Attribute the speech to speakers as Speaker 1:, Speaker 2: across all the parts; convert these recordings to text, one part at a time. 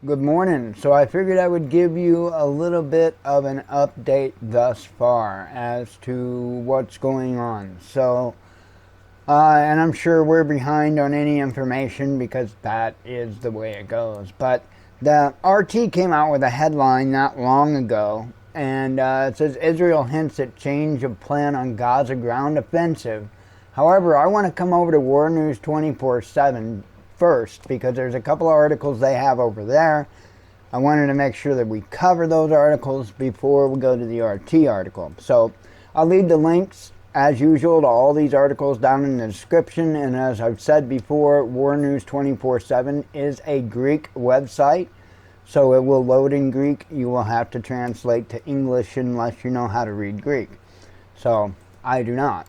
Speaker 1: Good morning. So I figured I would give you a little bit of an update thus far as to what's going on. And I'm sure we're behind on any information because that is the way it goes. But the RT came out with a headline not long ago, and it says Israel hints at change of plan on Gaza ground offensive. However, I want to come over to War News 24/7 first because there's a couple of articles they have over there. I wanted to make sure that we cover those articles before we go to the RT article. So I'll leave the links as usual to all these articles down in the description. And as I've said before, War News 24/7 is a Greek website, so it will load in Greek. You will have to translate to English unless you know how to read Greek. So I do not.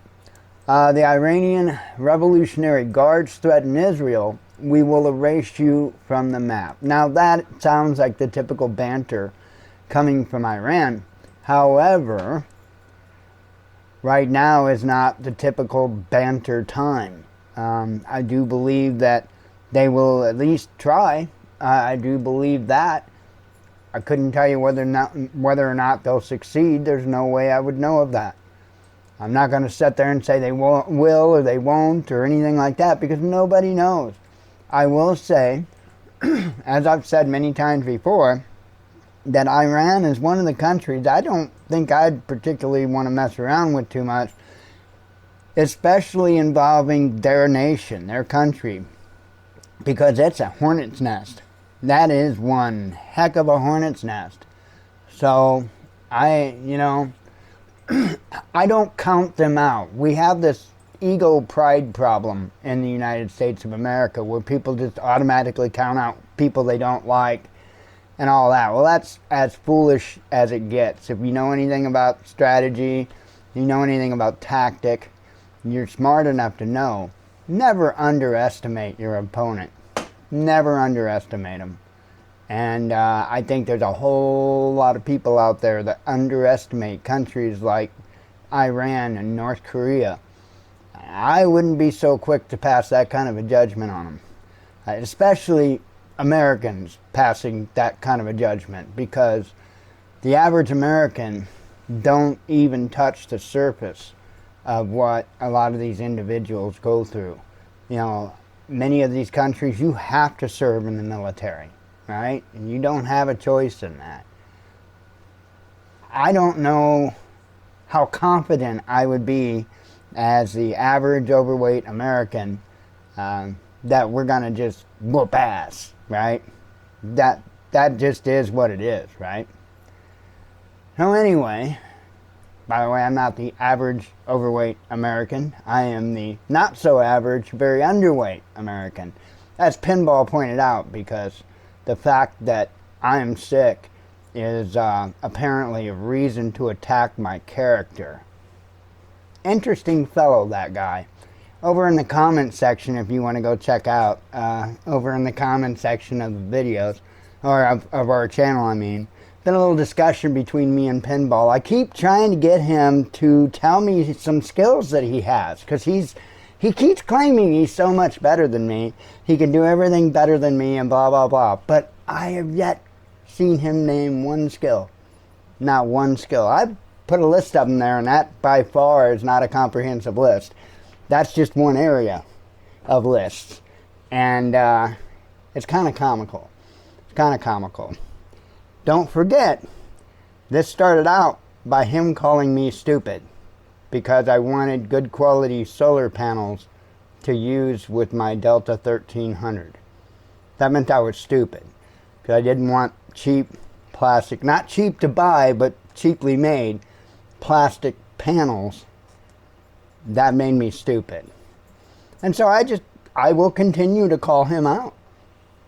Speaker 1: The Iranian Revolutionary Guards threaten Israel. We will erase you from the map. Now that sounds like the typical banter coming from Iran. However, right now is not the typical banter time. I do believe that they will at least try. I do believe that. I couldn't tell you whether or not they'll succeed. There's no way I would know of that. I'm not going to sit there and say they will or they won't or anything like that because nobody knows. I will say, as I've said many times before, that Iran is one of the countries I don't think I'd particularly want to mess around with too much, especially involving their nation, their country, because it's a hornet's nest. That is one heck of a hornet's nest. So, I don't count them out. We have this ego pride problem in the United States of America where people just automatically count out people they don't like and all that. Well, that's as foolish as it gets. If you know anything about strategy, you know anything about tactic, you're smart enough to know, never underestimate your opponent. Never underestimate them. And I think there's a whole lot of people out there that underestimate countries like Iran and North Korea. I wouldn't be so quick to pass that kind of a judgment on them. Especially Americans passing that kind of a judgment, because the average American don't even touch the surface of what a lot of these individuals go through. You know, many of these countries you have to serve in the military, right? And you don't have a choice in that. I don't know how confident I would be as the average overweight American that we're gonna just whoop ass, right? That just is what it is, right? So anyway, by the way, I'm not the average overweight American. I am the not so average, very underweight American. As Pinball pointed out, because the fact that I am sick is apparently a reason to attack my character. Interesting fellow, that guy. Over in the comment section, if you want to go check out, over in the comment section of the videos, or of our channel, I mean, been a little discussion between me and Pinball. I keep trying to get him to tell me some skills that he has, because he keeps claiming he's so much better than me. He can do everything better than me and blah, blah, blah. But I have yet seen him name one skill. Not one skill. I've put a list of them there, and that by far is not a comprehensive list. That's just one area of lists. And it's kind of comical. It's kind of comical. Don't forget, this started out by him calling me stupid because I wanted good quality solar panels to use with my Delta 1300. That meant I was stupid because I didn't want cheap plastic, not cheap to buy, but cheaply made plastic panels. That made me stupid. And so I will continue to call him out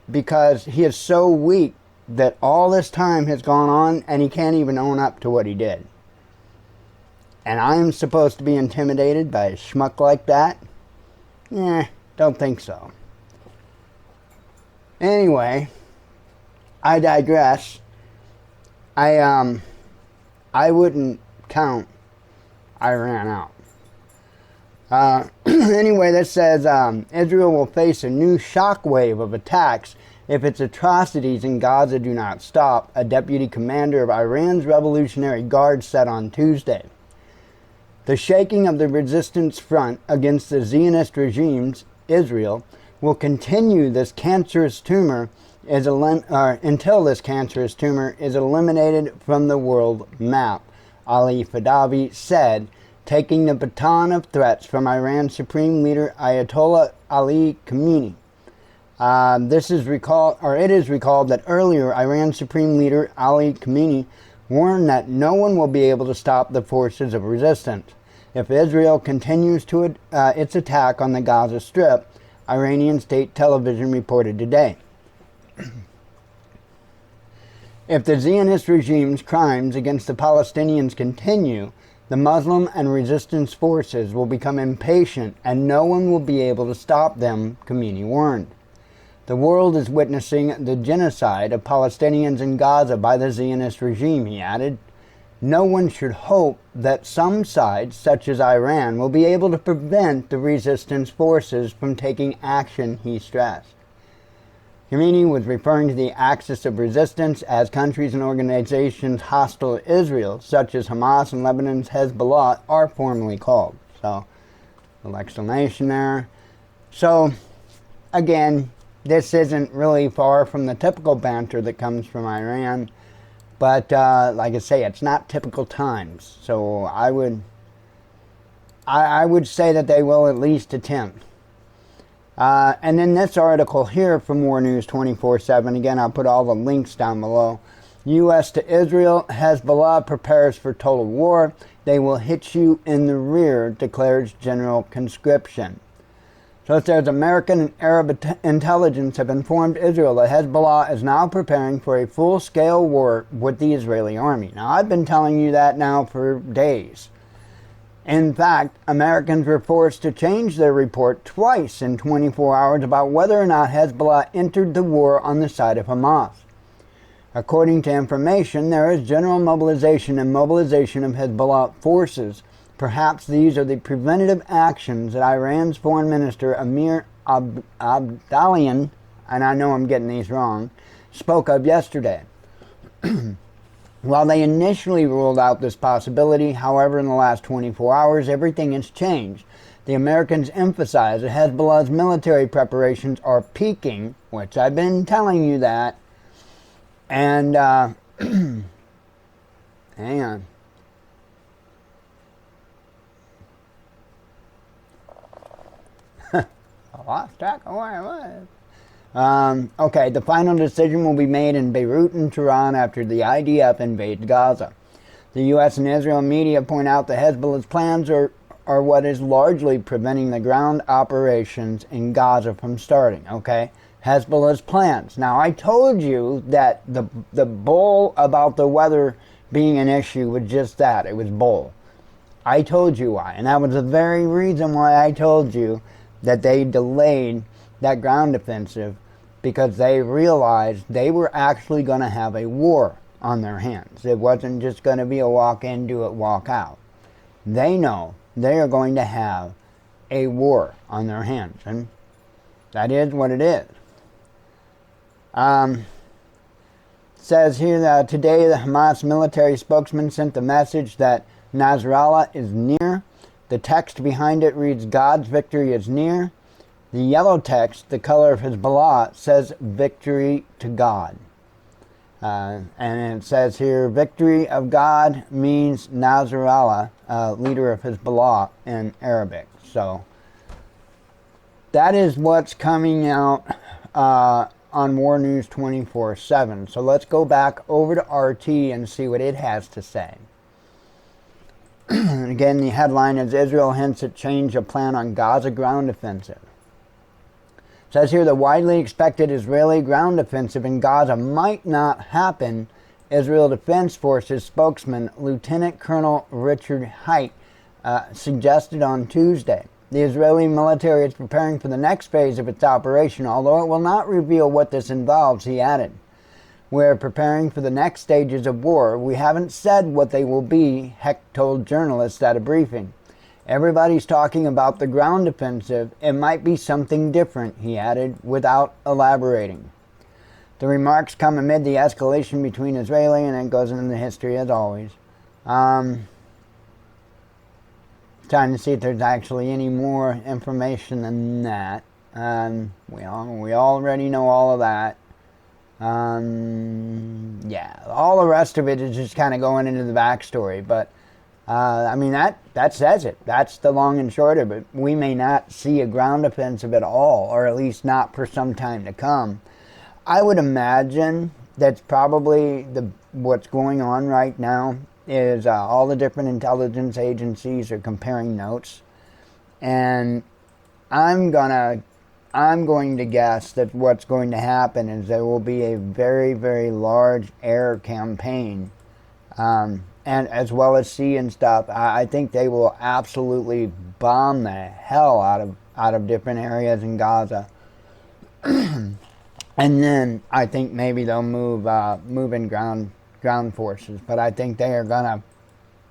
Speaker 1: because he is so weak that all this time has gone on and he can't even own up to what he did. And I am supposed to be intimidated by a schmuck like that? Don't think so. Anyway, I digress. I wouldn't count Iran out. Anyway, this says Israel will face a new shockwave of attacks if its atrocities in Gaza do not stop, a deputy commander of Iran's Revolutionary Guard said on Tuesday. The shaking of the resistance front against the Zionist regime's Israel will continue this cancerous tumor until this cancerous tumor is eliminated from the world map, Ali Fadavi said, taking the baton of threats from Iran's Supreme Leader Ayatollah Ali Khamenei. It is recalled that earlier Iran's Supreme Leader Ali Khamenei warned that no one will be able to stop the forces of resistance if Israel continues to its attack on the Gaza Strip, Iranian state television reported today. If the Zionist regime's crimes against the Palestinians continue, the Muslim and resistance forces will become impatient and no one will be able to stop them, Khamenei warned. The world is witnessing the genocide of Palestinians in Gaza by the Zionist regime, he added. No one should hope that some sides, such as Iran, will be able to prevent the resistance forces from taking action, he stressed. Khamenei was referring to the axis of resistance as countries and organizations hostile to Israel, such as Hamas and Lebanon's Hezbollah, are formally called. So, little explanation there. So, again, this isn't really far from the typical banter that comes from Iran. But, like I say, it's not typical times. So I would say that they will at least attempt. And then this article here from War News 24/7. Again, I'll put all the links down below. U.S. to Israel, Hezbollah prepares for total war. They will hit you in the rear, declares general conscription. So it says American and Arab intelligence have informed Israel that Hezbollah is now preparing for a full-scale war with the Israeli army. Now, I've been telling you that now for days. In fact, Americans were forced to change their report twice in 24 hours about whether or not Hezbollah entered the war on the side of Hamas. According to information, there is general mobilization and mobilization of Hezbollah forces. Perhaps these are the preventative actions that Iran's Foreign Minister Amir Abdollahian, and I know I'm getting these wrong, spoke of yesterday. While they initially ruled out this possibility, however, in the last 24 hours, everything has changed. The Americans emphasize that Hezbollah's military preparations are peaking, which I've been telling you that, and, hang on. I lost track of where I was. Okay, the final decision will be made in Beirut and Tehran after the IDF invades Gaza. The U.S. and Israel media point out that Hezbollah's plans are what is largely preventing the ground operations in Gaza from starting, okay? Hezbollah's plans. Now, I told you that the bull about the weather being an issue was just that. It was bull. I told you why, and that was the very reason why I told you that they delayed that ground offensive, because they realized they were actually going to have a war on their hands. It wasn't just going to be a walk in, do it, walk out. They know they are going to have a war on their hands, and that is what it is. Says here that today the Hamas military spokesman sent the message that Nasrallah is near. The text behind it reads, God's victory is near. The yellow text, the color of Hezbollah, says victory to God. And it says here, victory of God means Nasrallah, leader of Hezbollah in Arabic. So that is what's coming out on War News 24/7. So let's go back over to RT and see what it has to say. Again, the headline is Israel hints at change of plan on Gaza ground offensive. It says here the widely expected Israeli ground offensive in Gaza might not happen, Israel Defense Forces spokesman Lieutenant Colonel Richard Haidt suggested on Tuesday. The Israeli military is preparing for the next phase of its operation, although it will not reveal what this involves, he added. We're preparing for the next stages of war. We haven't said what they will be, Hecht told journalists at a briefing. Everybody's talking about the ground offensive. It might be something different, he added, without elaborating. The remarks come amid the escalation between Israeli, and it goes into the history as always. Trying to see if there's actually any more information than that. We already know all of that. Yeah, all the rest of it is just kind of going into the backstory. But I mean, that says it. That's the long and short of it. We may not see a ground offensive at all, or at least not for some time to come. I would imagine that's probably what's going on right now is all the different intelligence agencies are comparing notes, and I'm going to guess that what's going to happen is there will be a very, very large air campaign, and as well as sea and stuff. I think they will absolutely bomb the hell out of different areas in Gaza. And then I think maybe they'll move in ground forces. But I think they are gonna,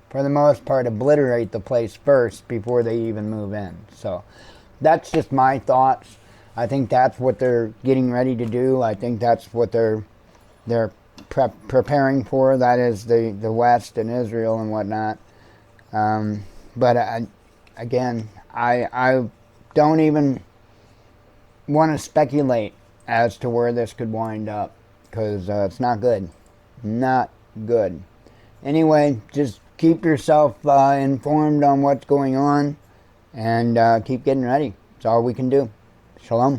Speaker 1: for the most part, obliterate the place first before they even move in. So that's just my thoughts. I think that's what they're getting ready to do. I think that's what they're preparing for. That is the West and Israel and whatnot. But I don't even want to speculate as to where this could wind up, because it's not good. Not good. Anyway, just keep yourself informed on what's going on, and keep getting ready. That's all we can do. Shalom.